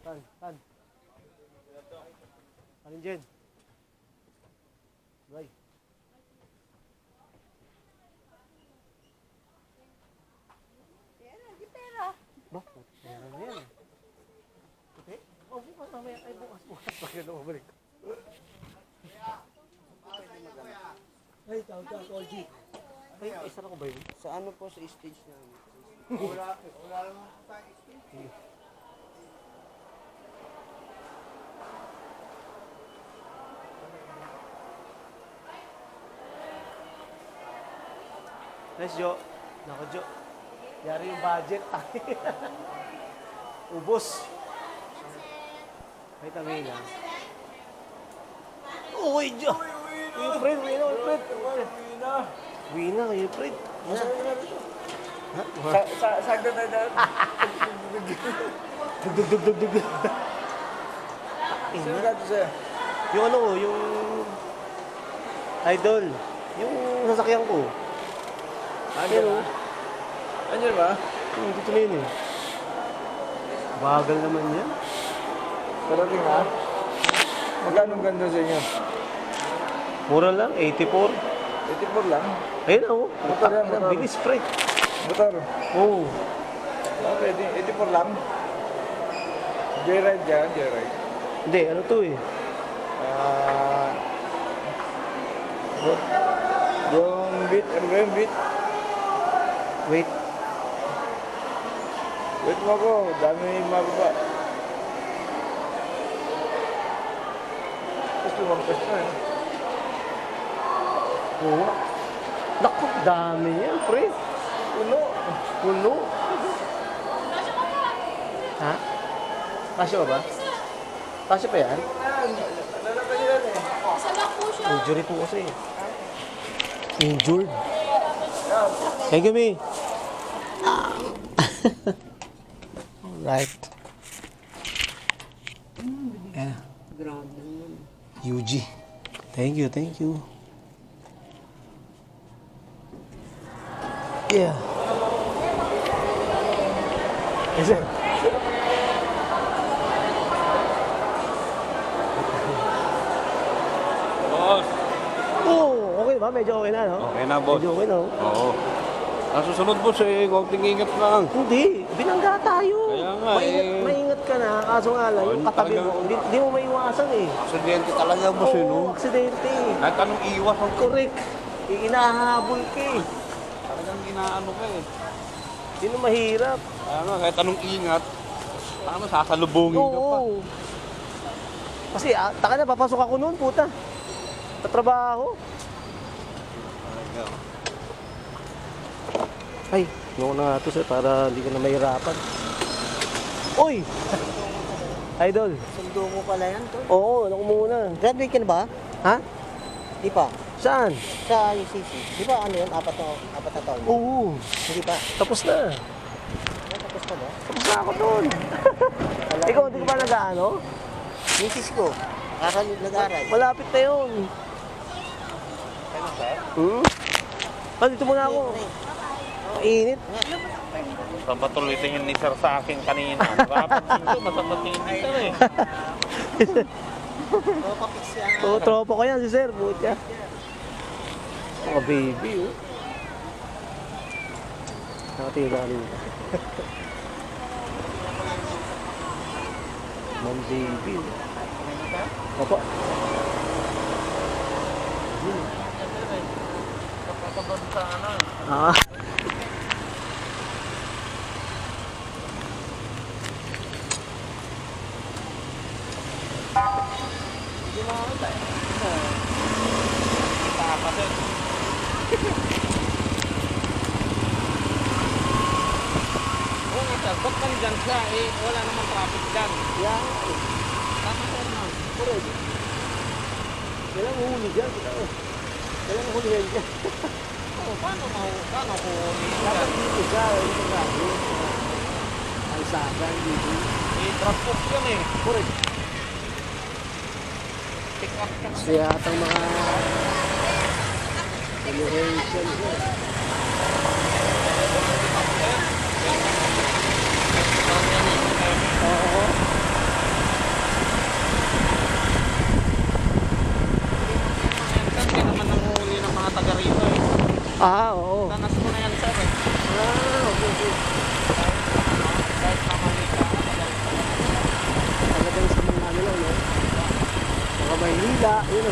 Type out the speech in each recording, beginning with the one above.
Tan. Alin dyan? Bray. Pera. Ba, pera na yan. Okay? Oh, bukas mamaya. Ay, bukas. Bakit na mabalik? Ay, tawag ka, Call G. Ay, isa na ko ba yun? Sa ano po sa stage namin? Wala naman tayo stage. Nice, Jo. Nako, Jo. Yari yung budget. Ubos. Ay, tangin na. Uy, Jo. Uy, Fred. Uy, Fred. Uy na, kayo, Fred. Sagda na dahil. Dug. Sino ka siya? Yung ano ko, yung idol. Yung sasakyan ko. Pero, Andiyan ba? dito na yun eh. Bagal naman yan. Parating ha? Magkano ang ganda sa inyo? Mura lang, 84. 84 lang? Ayun ako. Motor yan, motor. Bilis, pre. Motor? Oo. Pwede, 84 lang? Joyride yan, joyride. Hindi, ano to eh. Yung beat, ano ba yung beat? Wait. Wait mo ako, dami mababa. Tapos lumampas na eh. Oo. Naku, dami yan, pre. Puno. Ha? Kasya ba? Kasya pa yan? Lalaban yan eh. Injury po kasi. Injured. Thank you, me. Alright. Yeah. UG. Thank you. Yeah. Is it? Boss. Oh, okay ba? Medyo okay na, no? Okay na, boss. Medyo okay na, no? Oo. Ang susunod, boss, konting ingat lang. Hindi, binangga tayo. Kaya nga, maingat ka na, kaso nga lang, yung katabi mo, hindi mo maiwasan eh. Aksidente talaga, boss, Oo, aksidente. Kahit anong iwas ang Correct. Inahabol ka eh. talagang ginaano ka eh. Yun ang mahirap. Kaya nga, kahit anong ingat, paano sasalubungin ka pa? Oo. Kasi, taka na, papasok ako noon, puta. Sa trabaho. Ay, noon na nga ito, sir, para hindi ka na mahirapan. Uy! Idol. Sundo mo pala yan to. Oo, ano ko muna. Graduate ka na ba? Ha? Di pa. Saan? Sa UCC. Di ba ano yun? Apat na taon? Oo. Hindi pa. Tapos na. Tapos pa ba? Tapos na ako doon. Ikaw, hindi ka ba nag-ano? UCC ko. Nag-aral. Malapit na yun. Dito muna ako. Init. Papatulitin yun ni sir sa akin kanina. Rapat dito, matapatingin dito eh. Oo, tropa ko yan si sir. Buti yan. Mga baby, oh. Nakatingin. Mga baby, oh. Opo. Ah. Oo nga sir, ba't nandyan siya eh? Wala namang traffic dyan. Yan. Tama sir, ma'am. Correct. Kailangan huli dyan. Kailangan hulihan dyan. Paano ko Dapat dito siya. Dito siya. Alsagan dito. i-transport yan eh. Correct. Pick up ka. Kasi yatang mga generation ko. Oo. Isda, yun.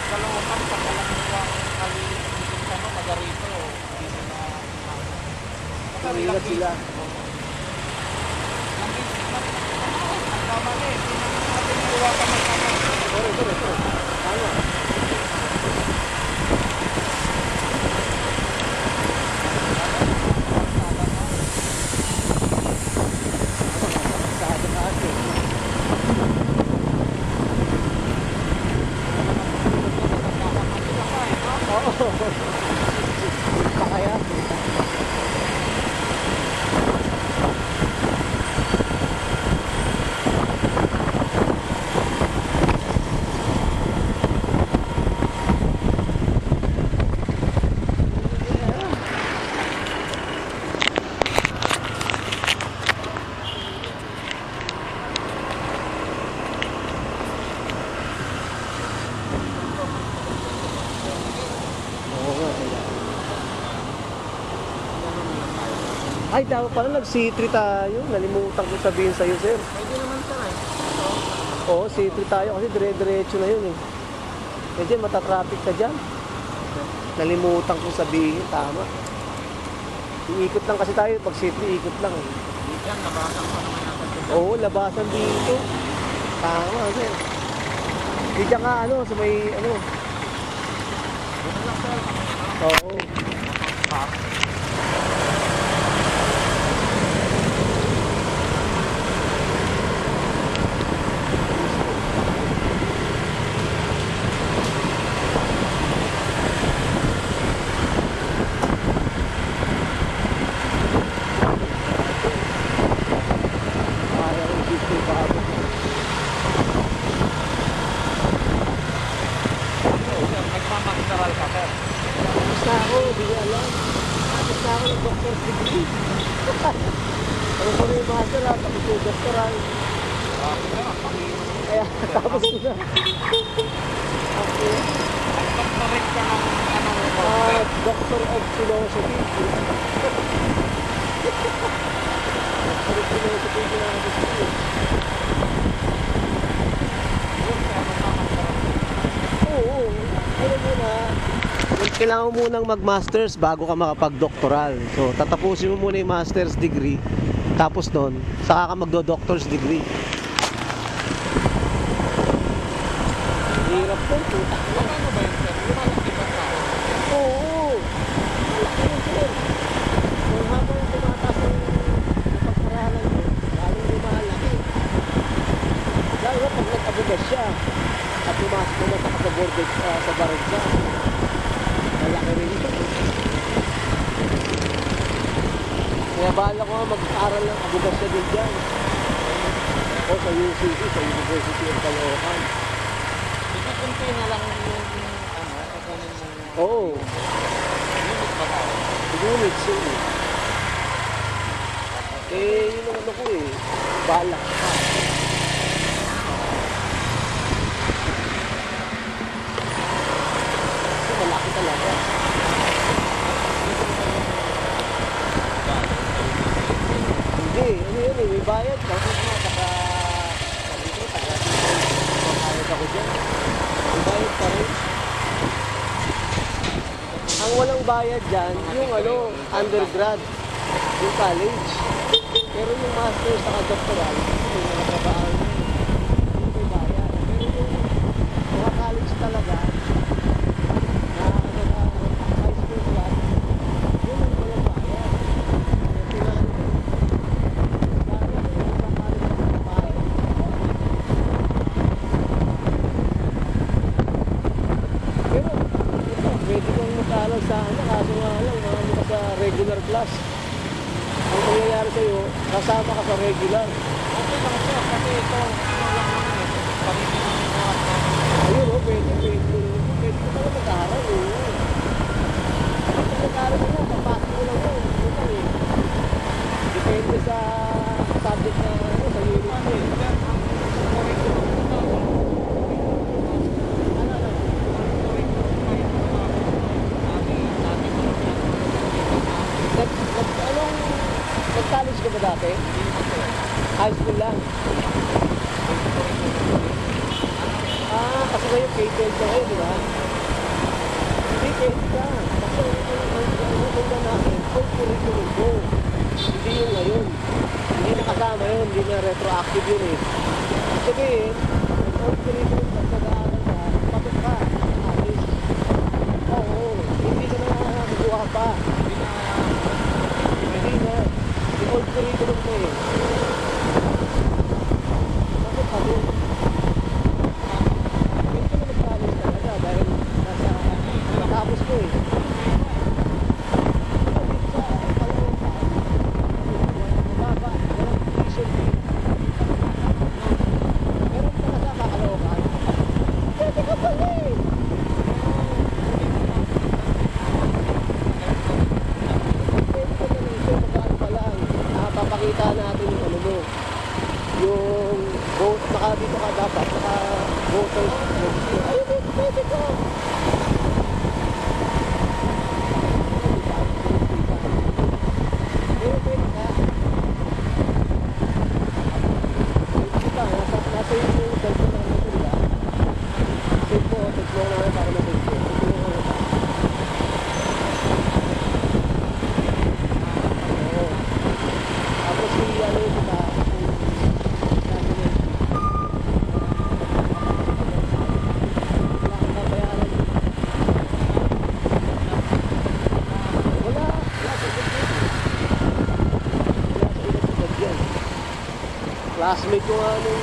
Kalookan pa lang yung kalimutin ka mo, magarito. Hindi sila... Ingat sila. Kaya. Oo nga. Ay, dapat pala nag-C3 tayo. Nalimutan ko sabihin sa'yo, sir. Pwede naman sir eh. Oo, C3 tayo kasi dire-diretso na yun eh. Medyo matatraffic ka dyan. Nalimutan ko sabihin, tama. Iikot lang kasi tayo, pag C3, ikot lang. Yan, nabasan pa naman natin. Oo, labasan dito. Tama, sir. Hindi dyan ka, sa may, Oo. Kaya ko dito bago. Nagmamagdaral ka, sir. Basta ako, hindi ko alam. Basta ako ng doctor's degree. Ano ko yung master ha, tapos yung doctoral. Kaya, tapos ko na. Okay. Nagdoktorate ka ng anong Doctor of Philosophy. Doctor of Philosophy yung ginagawa ko. Oo, alam mo na, kailangan mo munang mag-masters bago ka makapag-doctoral. So, tatapusin mo muna yung master's degree. Tapos nun, saka ka magdo-doctor's degree. Hirap nun, puta. Ano ba yun, sir? Lumalaki ba ka? Oo, malaki yun, sir. Kung habang tumataas ang pag-aralan mo, lalong lumalaki. Lalo na pag nag-abugas siya at pumasok naman sa board sa barangay. Malaki rin ito. Kaya bahala ko nga mag-aaral ng abugas siya din dyan. O sa UCC, sa University of Caloocan. Ikukunti na lang yung kukunin mo. Oo, Unit ba tayo? units yun eh. Yun naman ako eh. Bahala ka. Kasi malaki talaga. Hindi, ano yun eh, may bayad ka. Bayad ako dyan. May bayad ka rin. Ang walang bayad dyan, yung undergrad, yung college. Pero yung master sa doctoral, yung mga trabaho, yung may bayad. Pero yung mga college talaga, na high school class, yun ang walang bayad. Pero, ito, pwede kang mag-aaral sa kaso nga lang, marami ka sa regular class. Ang mangyayari sa'yo, kasama ka sa regular. Okay lang, sir. Kasi ito, ano lang naman eh. Pagiging Ayun, pwede ka pala mag-aaral, Kapag mag-aaral mo, papasok mo lang yun. Ito eh. Depende sa subject na, sa unit mo eh. Nag-college ka ba dati? High school lang. Kasi kayo K-12 ka kayo, di ba? Hindi, K-12 ka. Kasi ang ganda namin, full curriculum ko. Hindi yung ngayon. Hindi nakasama yun, hindi na retroactive yun eh. Ibig sabihin, full curriculum ka, nag-aaral ka, pagod ka, alis. Oo, hindi ka na nakakuha pa. Hindi na. Yung old curriculum ko eh. Bakit pa doon? Hindi ko na nag-alis talaga dahil natapos ko eh. Papakita natin yung ano mo, yung vote, naka dito ka dapat, naka voters register. Ayun, pwede ko. Pwede ka. Kita, nasa yung cellphone na natin, diba? Save mo, text mo naman para na-save ko. Tapos yung ano yung kita, classmate ko nga nung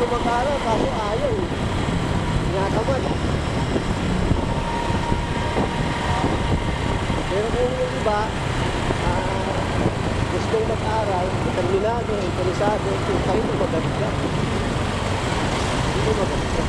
mag-aaral, kaso ayaw eh. Tinatamad. Pero kung yung iba, gustong mag-aral, determinado, interesado, kung kayo mo magalit ka. Hindi mo magalit ka.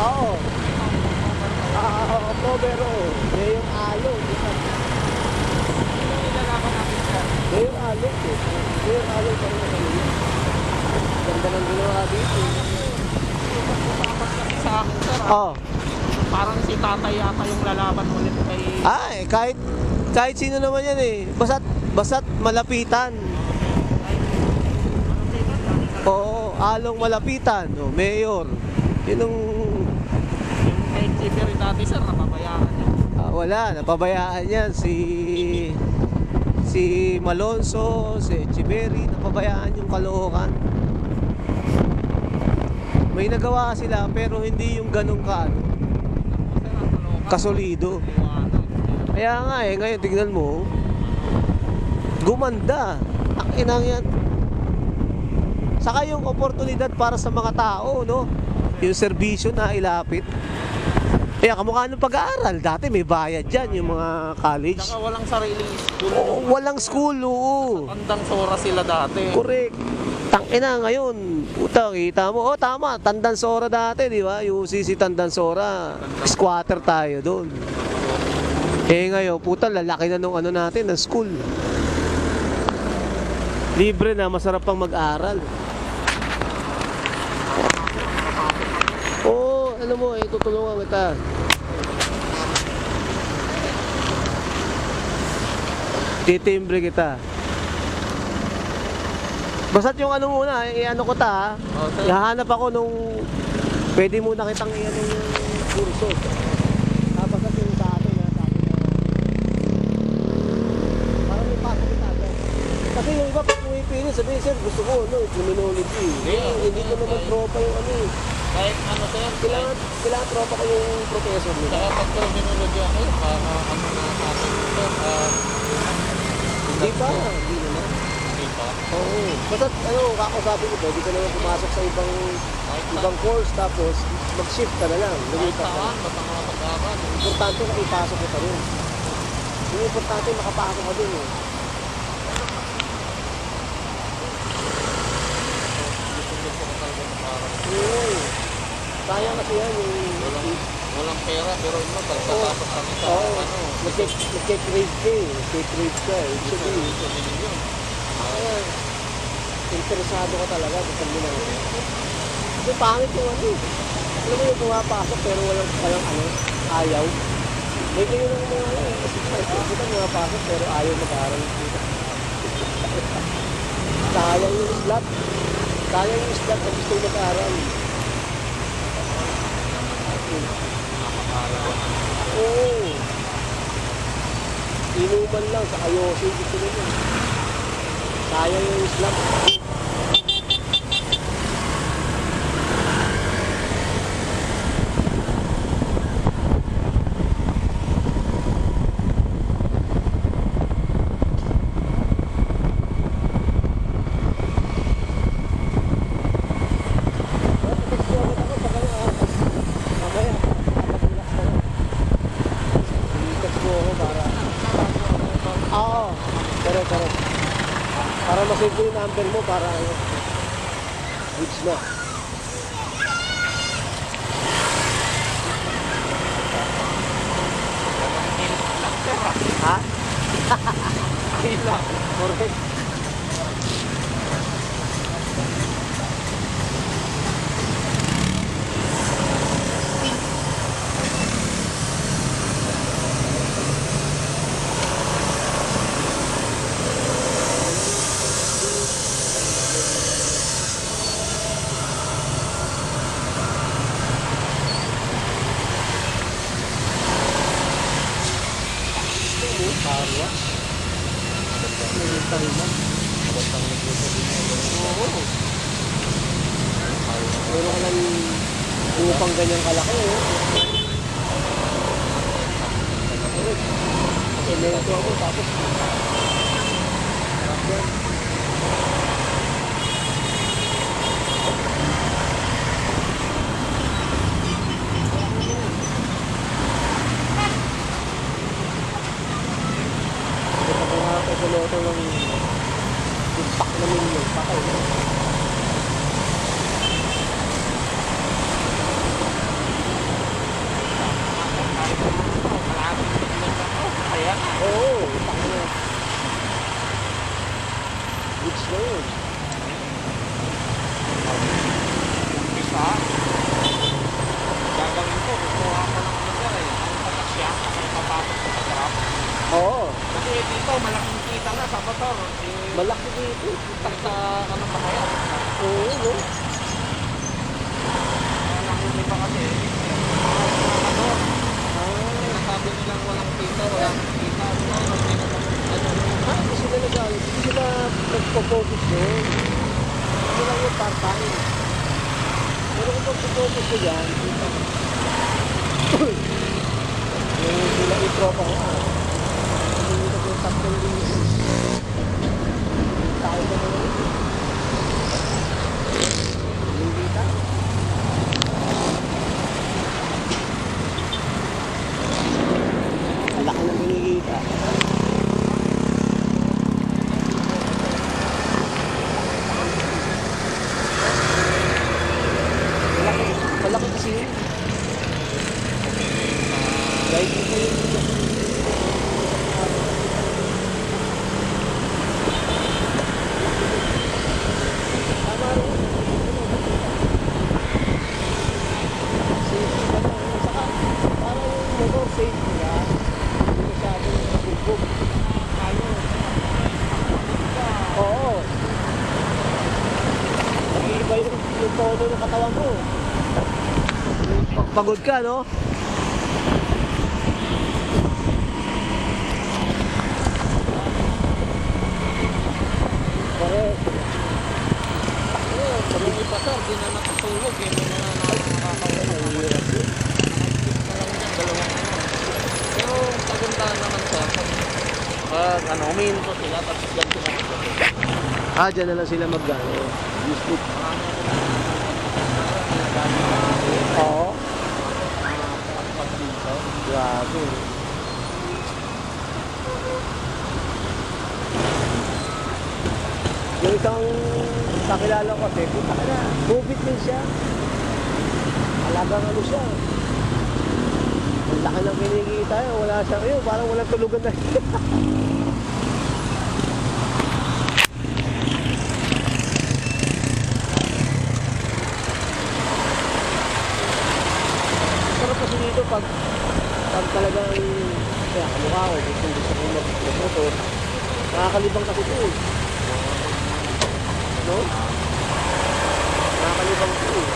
Oo. October, oo. Mayor Alo. Mayor Alo. Mayor Alo pa rin na kanina. Ganda ng ginawa dito. lumalabas kasi sa akin, sir. Oh. Parang si tatay yata yung lalaban ulit kay... Ay, kahit sino naman yan eh. Basta't malapitan. Oo, along malapitan. O, mayor. Yun ang... Yung kay Chieferi dati, sir, napabayaan niya. Wala, napabayaan yan. Si Malonzo, si Echeverry, napabayaan yung Caloocan. May nagawa sila pero hindi yung ganun kasolido. Kaya nga ngayon tignan mo, gumanda. Ang inang yan. Saka yung oportunidad para sa mga tao, no? Yung serbisyo na ilapit. Kaya kamukha ng pag-aaral. Dati may bayad dyan yung mga college. Saka walang sariling school. Walang school, oo. Tandang Sora sila dati. Correct. Tangina ngayon. Puta, kita mo. Oh, tama. Tandansora dati, di ba? UCC Tandansora. Squatter tayo doon. Ngayon, puta, lalaki na nung ano natin, ng school. Libre na, masarap pang mag-aral. Oo, ano mo, tutulungan kita. Titimbre kita. Basta't yung ano muna, i-ano ko ta, sir. ihahanap ako nung pwede muna kitang i-ano yung kurso. Tapos at yung sa atin na sabi na parang may pasok kita agad. Kasi yung iba pag pumipili, sabihin sir, gusto ko, no, criminology. Hindi ko naman tropa yung ano eh. Kahit ano, sir, Kailangan tropa ko yung professor nila. kaya pag terminology ako, para ano na sa akin, sir, Hindi pa, hindi naman. hindi pa. Oo. Basta ano, kakausapin ko, pwede ka naman pumasok sa ibang course tapos mag-shift ka na lang. Kahit Lumipat ka. saan, basta mga pag-aaral. Importante na ipasok ko pa rin. Yung importante makapasok ka din eh. Gusto ko talaga mag-aaral. Oo. Sayang kasi yan yung... Walang pera, pero ano, pagpapasok kami sa Oo. ano, Mag-grade ka eh. Mag-grade ka eh. Ibig sabihin, gusto yun. kaya interesado ka talaga sa terminology. Yung pangit yung ano eh. Alam mo yung pumapasok pero walang ano, ayaw. May kayo lang mga ano eh. Kasi kita pumapasok pero ayaw mag-aaral. Sayang yung slot. Sayang yung slot na gusto yung mag-aaral. Oo. Inuman lang sa kayosi gusto nila. Sayang yung slot. Para masave ko yung number mo para ano, goods na. Ha? Hila. Correct. Parwa. Oo. Meron ka lang upang ganyang kalaki eh. Semento ako tapos sarap yan. Sa loto ng impact na million patay na. Oo, impact na. Goods na yun. Isa. Malaki dito. Tak sa ano pa kaya? Oo, no? Nakuli pa kasi. Ano? Sinasabi nilang walang kita, walang kita. Hindi sila nag-alit. Hindi sila nagpo-focus doon. Ano lang yung part-time. Pero kung magpo-focus ko dyan, yung sila itropa ko, hindi ko yung tatlong linggo. Tao ka na lang. Hindi ka. Ang laki ng binigita. Malaki kasi yun. Kahit ito yun. Tama rin. Safety ka na. Saka, parang yung motor safety na. Hindi masyadong nabugbog. Oo. Nag-iiba yung tono ng katawan mo. Pagod ka, no? Correct. Pag yung iba sir, di na nakatulog eh. May mga nakakawala. Pero kagandahan naman sir, pag ano, umiinto sila, tapos ganito na ako. Ah, dyan na lang sila mag-ano. YouTube. Oo. Grabe. Yung isang kakilala ko kasi, puta ka na, bubit din siya. Alagang ano siya. Ang laki ng kinikita yun, wala siya ngayon, parang walang tulugan na. Sarap kasi dito pag talagang kaya kamukha ko, gusto ko mag-motor, nakakalibang kasi ito eh. No? Nakakalibang ito eh.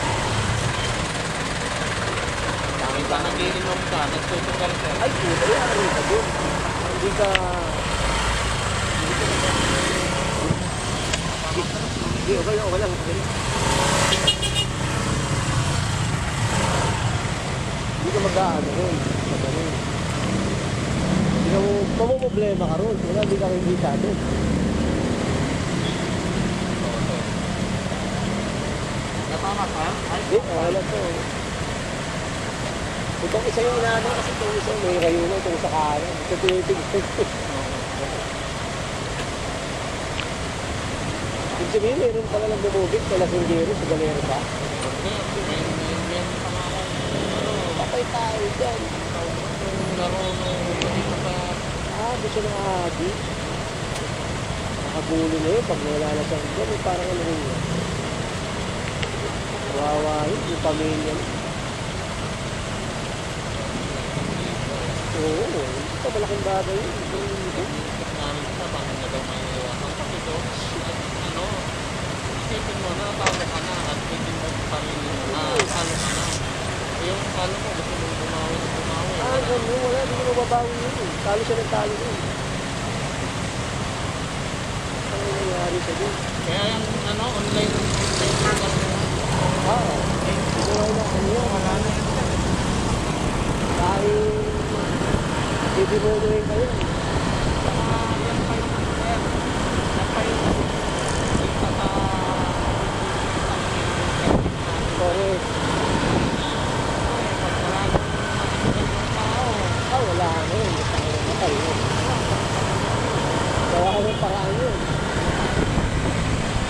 Kahit na nagiinom ka, nagtutugal ka. Ay, puta yan, ano ka doon? Hindi ka... Hindi, okay lang, okay lang. Hindi ka mag-aano ron. Magaling. Hindi ka mamumblema ka ron. Wala, hindi ka kikita doon. Natama ka? Ay, Hindi, wala to. Itong isa yung inaano kasi itong isa may rayuno, itong sa kanan. Ito tinitigil. Ibig sabihin, meron pala lang bumubit sa Lasingero, sa Galera pa. meron pa nga akong ano, Patay tayo dyan. yung laro dito sa Ah, gusto ng agi. Nakagulo na yun, pag wala na siyang dyan, eh, parang ano rin yun. Kawawa yun, yung pamilya niya. Oo, hindi pa malaking bagay yun. namin sa bakit na daw may iwasan. Kasi ito, ano, isipin mo na, talo ka na, at isipin mo sa pamilya mo na, talo ka na. Yung talo mo, gusto mong bumawi na bumawi. Ah, ganun, wala, hindi mo mababawi yun. Talo siya ng talo yun. Ano yung nangyari sa dun? Kaya yung ano, online lang Ah, buhay na ano yun. Dahil, hindi mo rin kayo.